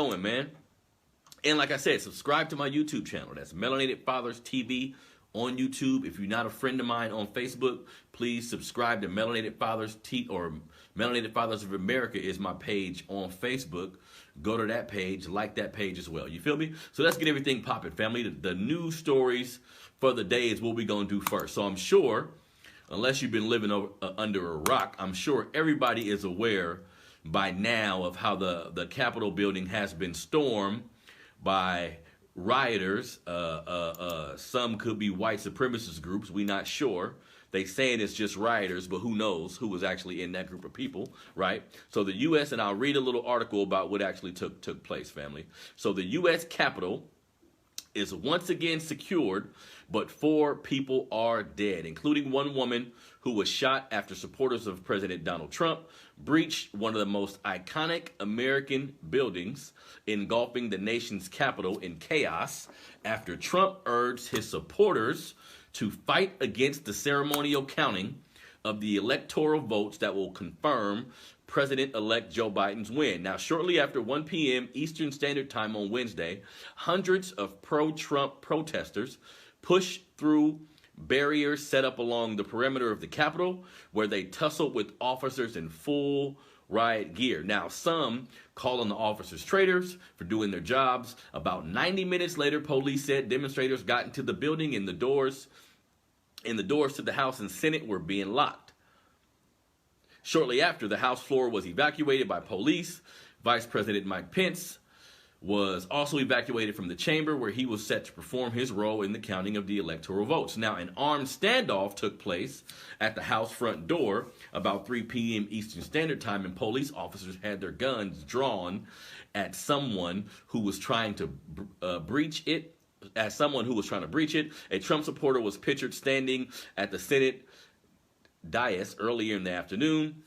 going, man. And like I said, subscribe to my YouTube channel. That's Melanated Fathers TV on YouTube. If you're not a friend of mine on Facebook, please subscribe to Melanated Fathers or Melanated Fathers of America is my page on Facebook. Go to that page, like that page as well. You feel me? So let's get everything popping, family. The news stories for the day is what we're going to do first. So I'm sure, unless you've been living under a rock, I'm sure everybody is aware by now of how the Capitol building has been stormed by rioters. Some could be white supremacist groups. We're not sure. They saying it's just rioters, but who knows who was actually in that group of people, right? So the U.S., and I'll read a little article about what actually took place, family. So the U.S. Capitol is once again secured, but 4 people are dead, including one woman who was shot after supporters of President Donald Trump breached one of the most iconic American buildings, engulfing the nation's capital in chaos after Trump urged his supporters to fight against the ceremonial counting of the electoral votes that will confirm President-elect Joe Biden's win. Now, shortly after 1 p.m. Eastern Standard Time on Wednesday, hundreds of pro-Trump protesters pushed through barriers set up along the perimeter of the Capitol, where they tussled with officers in full riot gear. Now, some call on the officers traitors for doing their jobs. About 90 minutes later, police said demonstrators got into the building and the doors to the House and Senate were being locked. Shortly after, the House floor was evacuated by police. Vice President Mike Pence was also evacuated from the chamber, where he was set to perform his role in the counting of the electoral votes. Now, an armed standoff took place at the House front door about 3 p.m. Eastern Standard Time, and police officers had their guns drawn at someone who was trying to breach it. A Trump supporter was pictured standing at the Senate dais earlier in the afternoon.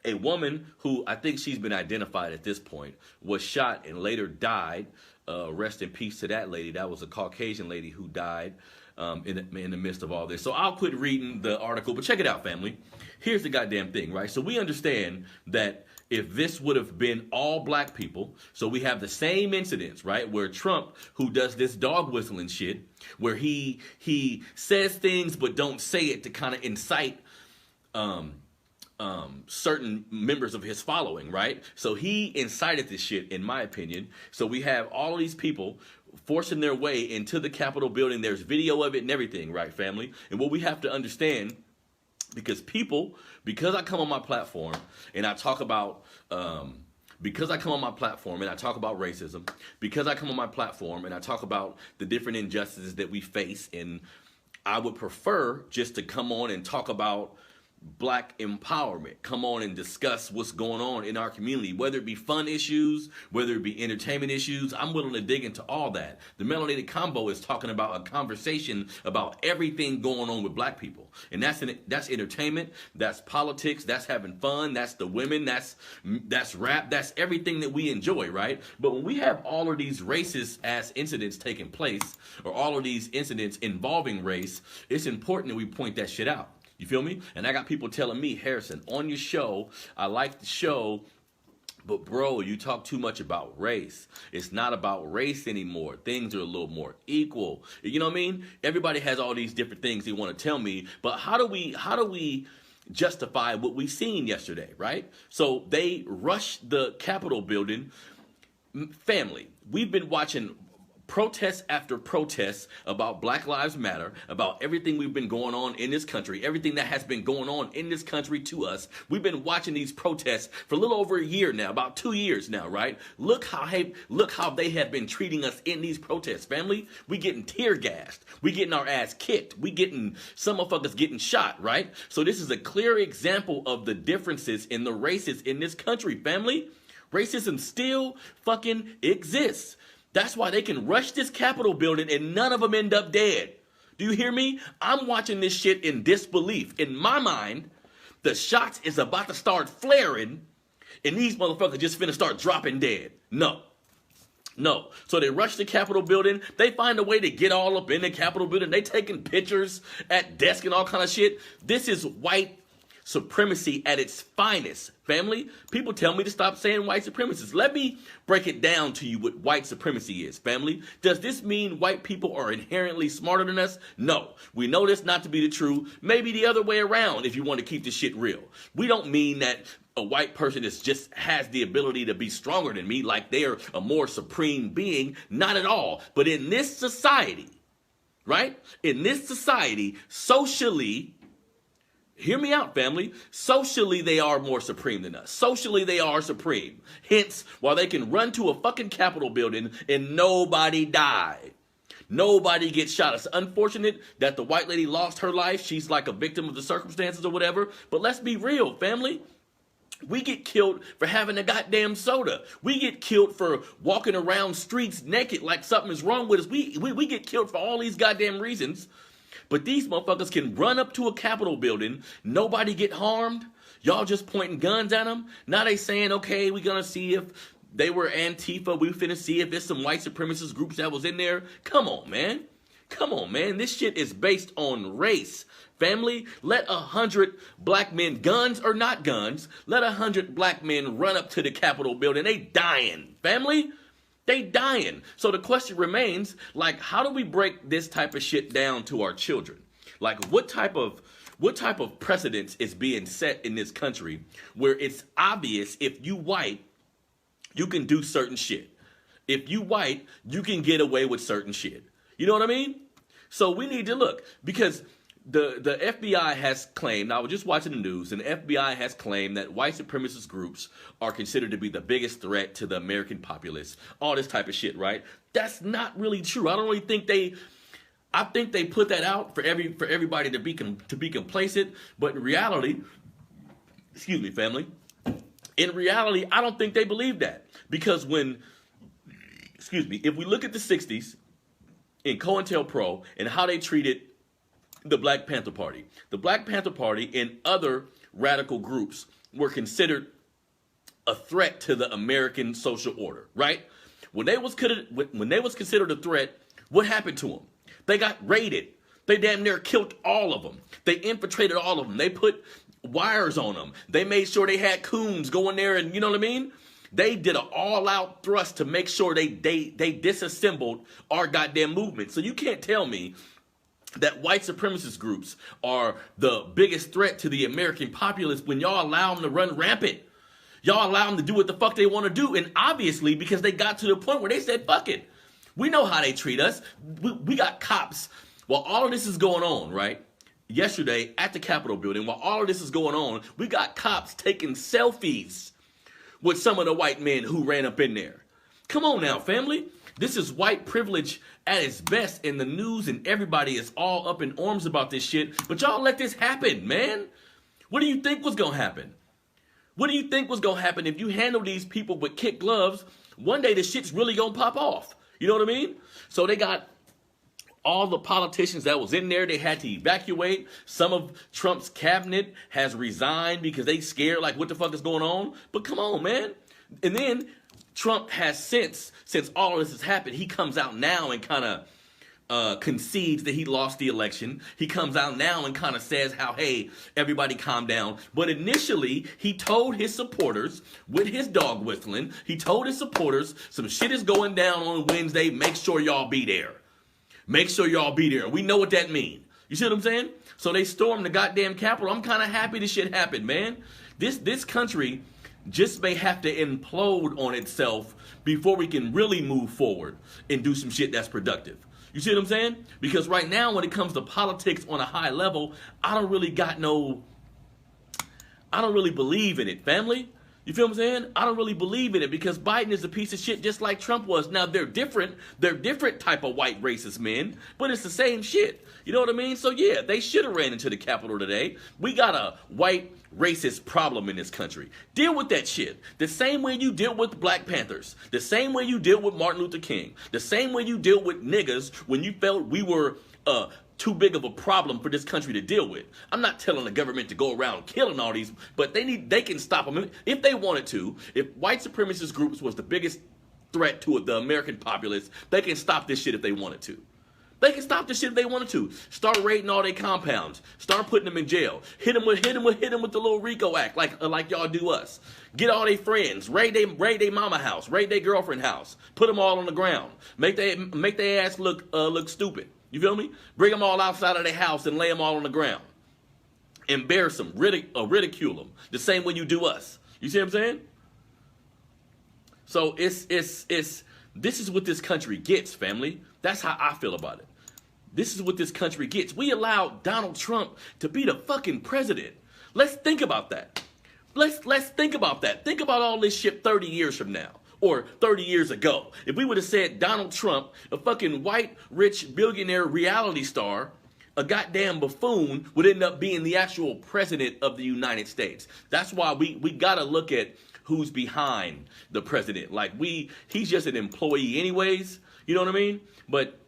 A woman who, I think she's been identified at this point, was shot and later died. Rest in peace to that lady. That was a Caucasian lady who died in the midst of all this. So I'll quit reading the article, but check it out, family. Here's the goddamn thing, right? So we understand that if this would have been all black people, so we have the same incidents, right, where Trump, who does this dog whistling shit, where he says things but don't say it to kind of incite certain members of his following, right? So he incited this shit, in my opinion. So we have all of these people forcing their way into the Capitol building. There's video of it and everything, right, family? And what we have to understand, because I come on my platform and I talk about, because I come on my platform and I talk about racism, because I come on my platform and I talk about the different injustices that we face, and I would prefer just to come on and talk about black empowerment, come on and discuss what's going on in our community, whether it be fun issues, whether it be entertainment issues. I'm willing to dig into all that. The Melanated Convo is talking about a conversation about everything going on with black people. And that's entertainment, that's politics, that's having fun, that's the women, that's rap, that's everything that we enjoy, right? But when we have all of these racist ass incidents taking place, or all of these incidents involving race, it's important that we point that shit out. You feel me? And I got people telling me, Harrison, on your show, I like the show, but bro, you talk too much about race. It's not about race anymore. Things are a little more equal. You know what I mean? Everybody has all these different things they want to tell me, but how do we justify what we seen yesterday, right? So they rushed the Capitol building. Family, we've been watching protest after protest about Black Lives Matter, about everything we've been going on in this country, everything that has been going on in this country to us. We've been watching these protests for a little over a year now, about 2 years now, right? Look how they have been treating us in these protests, family. We getting tear gassed. We getting our ass kicked. We getting, some motherfuckers getting shot, right? So this is a clear example of the differences in the races in this country, family. Racism still fucking exists. That's why they can rush this Capitol building and none of them end up dead. Do you hear me? I'm watching this shit in disbelief. In my mind, the shots is about to start flaring and these motherfuckers just finna start dropping dead. No. So they rush the Capitol building. They find a way to get all up in the Capitol building. They taking pictures at desk and all kind of shit. This is white supremacy at its finest. Family, people tell me to stop saying white supremacists. Let me break it down to you what white supremacy is, family. Does this mean white people are inherently smarter than us? No. We know this not to be the truth. Maybe the other way around if you want to keep this shit real. We don't mean that a white person is just has the ability to be stronger than me, like they're a more supreme being. Not at all. But in this society, right? In this society, socially, hear me out, family. Socially, they are more supreme than us. Socially, they are supreme. Hence, while they can run to a fucking Capitol building and nobody die. Nobody gets shot. It's unfortunate that the white lady lost her life. She's like a victim of the circumstances or whatever. But let's be real, family. We get killed for having a goddamn soda. We get killed for walking around streets naked like something is wrong with us. We get killed for all these goddamn reasons. But these motherfuckers can run up to a Capitol building, nobody get harmed. Y'all just pointing guns at them. Now they saying, okay, we're going to see if they were Antifa. We finna see if there's some white supremacist groups that was in there. Come on, man. Come on, man. This shit is based on race. Family, let 100 black men, guns or not guns, let 100 black men run up to the Capitol building. They dying. Family, they dying. So the question remains, like, how do we break this type of shit down to our children? Like, what type of precedence is being set in this country where it's obvious if you white, you can do certain shit. If you white, you can get away with certain shit. You know what I mean? So we need to look, because the FBI has claimed, I was just watching the news, and the FBI has claimed that white supremacist groups are considered to be the biggest threat to the American populace. All this type of shit, right? That's not really true. I don't really think I think they put that out for everybody to be complacent, but in reality, excuse me, family, in reality, I don't think they believe that. Because if we look at the 60s in COINTELPRO and how they treated the Black Panther Party. The Black Panther Party and other radical groups were considered a threat to the American social order, right? When they was considered a threat, what happened to them? They got raided. They damn near killed all of them. They infiltrated all of them. They put wires on them. They made sure they had coons go in there and, you know what I mean? They did an all-out thrust to make sure they disassembled our goddamn movement. So you can't tell me that white supremacist groups are the biggest threat to the American populace when y'all allow them to run rampant. Y'all allow them to do what the fuck they want to do. And obviously, because they got to the point where they said, fuck it. We know how they treat us. We got cops. While all of this is going on, right? Yesterday at the Capitol building, while all of this is going on, we got cops taking selfies with some of the white men who ran up in there. Come on now, family. This is white privilege at its best in the news, and everybody is all up in arms about this shit. But y'all let this happen, man. What do you think was going to happen? What do you think was going to happen if you handle these people with kid gloves? One day the shit's really going to pop off. You know what I mean? So they got all the politicians that was in there. They had to evacuate. Some of Trump's cabinet has resigned because they scared, like, what the fuck is going on? But come on, man. And then Trump has since all of this has happened, he comes out now and kind of concedes that he lost the election. He comes out now and kind of says how, hey, everybody calm down. But initially, he told his supporters, with his dog whistling, he told his supporters, some shit is going down on Wednesday. Make sure y'all be there. Make sure y'all be there. We know what that means. You see what I'm saying? So they stormed the goddamn Capitol. I'm kind of happy this shit happened, man. This country just may have to implode on itself before we can really move forward and do some shit that's productive. You see what I'm saying? Because right now, when it comes to politics on a high level, I don't really believe in it, family. You feel what I'm saying? I don't really believe in it because Biden is a piece of shit just like Trump was. Now, they're different. They're different type of white racist men, but it's the same shit. You know what I mean? So, yeah, they should have ran into the Capitol today. We got a white racist problem in this country. Deal with that shit. The same way you deal with Black Panthers. The same way you deal with Martin Luther King. The same way you deal with niggas when you felt we were too big of a problem for this country to deal with. I'm not telling the government to go around killing all these, but they can stop them if they wanted to. If white supremacist groups was the biggest threat to the American populace, they can stop this shit if they wanted to. They can stop this shit if they wanted to. Start raiding all their compounds. Start putting them in jail. Hit them with the little RICO Act, like y'all do us. Get all their friends. Raid they mama house. Raid their girlfriend house. Put them all on the ground. Make their ass look stupid. You feel me? Bring them all outside of their house and lay them all on the ground. Embarrass them. Ridicule them. The same way you do us. You see what I'm saying? So this is what this country gets, family. That's how I feel about it. This is what this country gets. We allowed Donald Trump to be the fucking president. Let's think about that. Let's think about that. Think about all this shit 30 years from now. Or 30 years ago. If we would have said Donald Trump, a fucking white, rich, billionaire reality star, a goddamn buffoon, would end up being the actual president of the United States. That's why we gotta look at who's behind the president. Like he's just an employee anyways. You know what I mean? But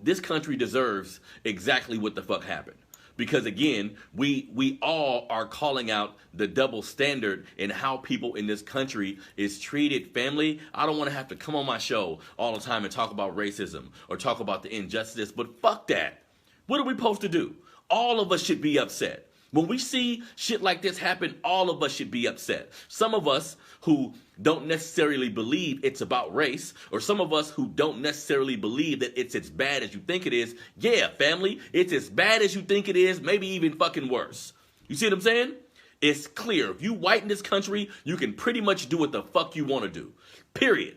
this country deserves exactly what the fuck happened. Because again, we all are calling out the double standard in how people in this country is treated. Family, I don't want to have to come on my show all the time and talk about racism or talk about the injustice, but fuck that. What are we supposed to do? All of us should be upset. When we see shit like this happen, all of us should be upset. Some of us who don't necessarily believe it's about race, or some of us who don't necessarily believe that it's as bad as you think it is. Yeah, family, it's as bad as you think it is, maybe even fucking worse. You see what I'm saying? It's clear. If you white in this country, you can pretty much do what the fuck you want to do. Period.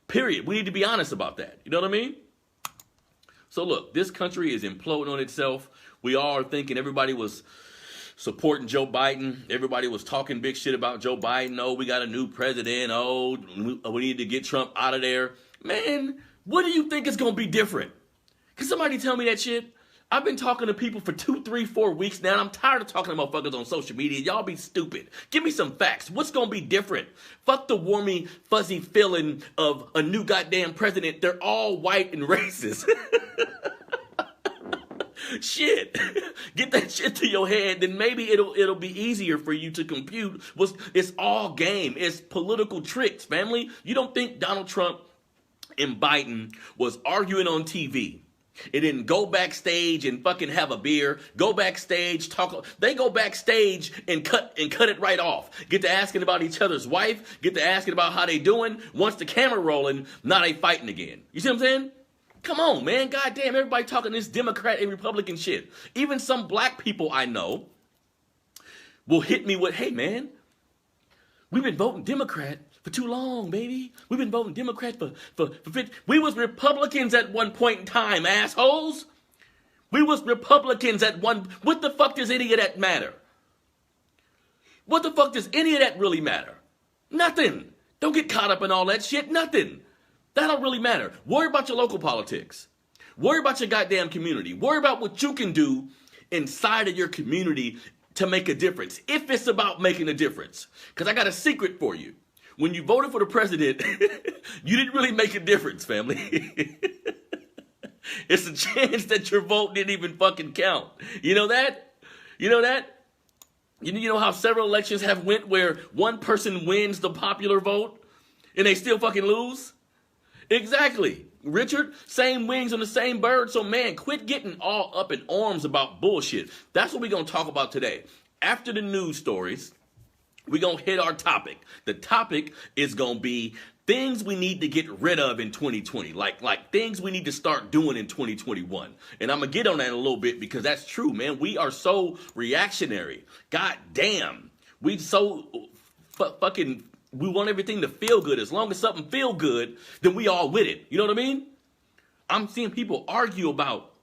Period. We need to be honest about that. You know what I mean? So look, this country is imploding on itself. We all are thinking everybody was supporting Joe Biden. Everybody was talking big shit about Joe Biden. Oh, we got a new president. Oh, we need to get Trump out of there. Man, what do you think is going to be different? Can somebody tell me that shit? I've been talking to people for 2, 3, 4 weeks now, and I'm tired of talking to motherfuckers on social media. Y'all be stupid. Give me some facts. What's going to be different? Fuck the warmy, fuzzy feeling of a new goddamn president. They're all white and racist. Shit. Get that shit to your head, then maybe it'll be easier for you to compute. It's all game. It's political tricks, family. You don't think Donald Trump and Biden was arguing on TV? It didn't go backstage and fucking have a beer, go backstage, talk. They go backstage and cut it right off. Get to asking about each other's wife, get to asking about how they doing. Once the camera rolling, now they fighting again. You see what I'm saying? Come on, man. Goddamn, everybody talking this Democrat and Republican shit. Even some black people I know will hit me with, hey, man, we've been voting Democrat for too long, baby. We've been voting Democrat for 50. We was Republicans at one point in time, assholes. We was Republicans at one. What the fuck does any of that matter? What the fuck does any of that really matter? Nothing. Don't get caught up in all that shit. Nothing. That don't really matter. Worry about your local politics. Worry about your goddamn community. Worry about what you can do inside of your community to make a difference. If it's about making a difference. Because I got a secret for you. When you voted for the president, you didn't really make a difference, family. It's a chance that your vote didn't even fucking count. You know that? You know that? You know how several elections have went where one person wins the popular vote and they still fucking lose? Exactly. Richard, same wings on the same bird. So, man, quit getting all up in arms about bullshit. That's what we're going to talk about today. After the news stories, we're going to hit our topic. The topic is going to be things we need to get rid of in 2020. Like things we need to start doing in 2021. And I'm going to get on that in a little bit because that's true, man. We are so reactionary. God damn. We so fucking... We want everything to feel good. As long as something feel good, then we all with it. You know what I mean? I'm seeing people argue about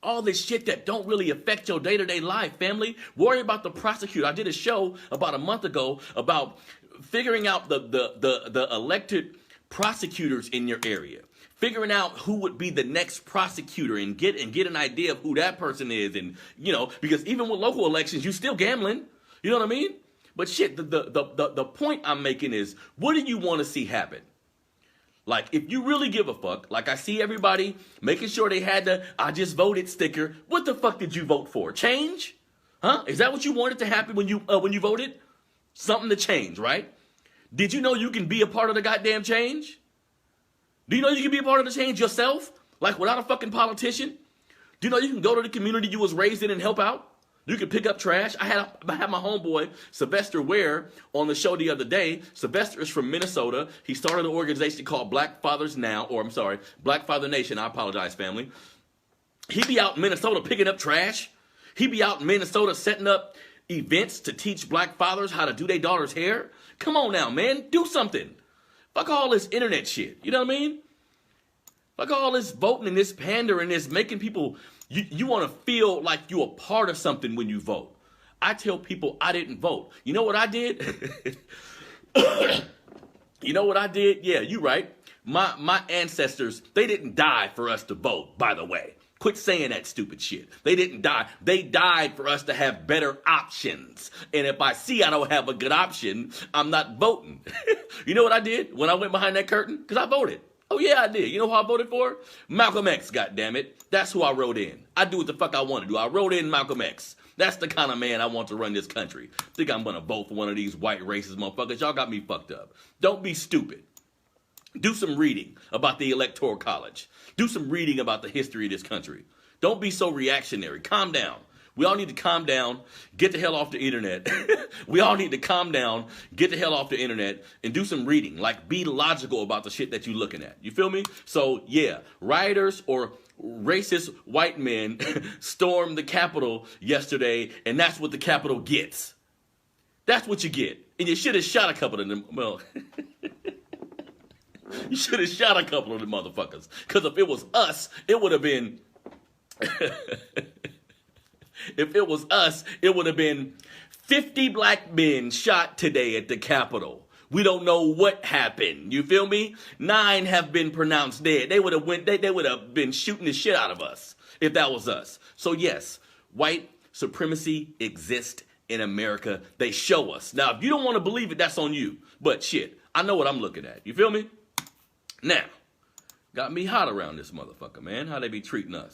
all this shit that don't really affect your day-to-day life, family. Worry about the prosecutor. I did a show about a month ago about figuring out the elected prosecutors in your area. Figuring out who would be the next prosecutor and get an idea of who that person is. And, you know, because even with local elections, you're still gambling. You know what I mean? But shit, the point I'm making is, what do you want to see happen? Like, if you really give a fuck, like I see everybody making sure they had the I just voted sticker. What the fuck did you vote for? Change? Huh? Is that what you wanted to happen when you voted? Something to change, right? Did you know you can be a part of the goddamn change? Do you know you can be a part of the change yourself? Like without a fucking politician? Do you know you can go to the community you was raised in and help out? You can pick up trash. I had my homeboy, Sylvester Ware, on the show the other day. Sylvester is from Minnesota. He started an organization called Black Fathers Now, or I'm sorry, Black Father Nation. I apologize, family. He be out in Minnesota picking up trash. He be out in Minnesota setting up events to teach black fathers how to do their daughter's hair. Come on now, man. Do something. Fuck all this internet shit. You know what I mean? Fuck all this voting and this pandering, this making people... You want to feel like you're a part of something when you vote. I tell people I didn't vote. You know what I did? You know what I did? Yeah, you right. My ancestors, they didn't die for us to vote, by the way. Quit saying that stupid shit. They didn't die. They died for us to have better options. And if I see I don't have a good option, I'm not voting. You know what I did when I went behind that curtain? Because I voted. Oh, yeah, I did. You know who I voted for? Malcolm X, goddammit. That's who I wrote in. I do what the fuck I want to do. I wrote in Malcolm X. That's the kind of man I want to run this country. Think I'm going to vote for one of these white racist motherfuckers? Y'all got me fucked up. Don't be stupid. Do some reading about the Electoral College. Do some reading about the history of this country. Don't be so reactionary. Calm down. We all need to calm down, get the hell off the internet. We all need to calm down, get the hell off the internet, and do some reading. Like, be logical about the shit that you're looking at. You feel me? So, yeah, rioters or racist white men stormed the Capitol yesterday, and that's what the Capitol gets. That's what you get. And you should have shot a couple of them. Well, you should have shot a couple of them motherfuckers. Because if it was us, it would have been... If it was us, it would have been 50 black men shot today at the Capitol. We don't know what happened. You feel me? 9 have been pronounced dead. They would have been shooting the shit out of us if that was us. So yes, white supremacy exists in America. They show us. Now, if you don't want to believe it, that's on you. But shit, I know what I'm looking at. You feel me? Now, got me hot around this motherfucker, man. How they be treating us.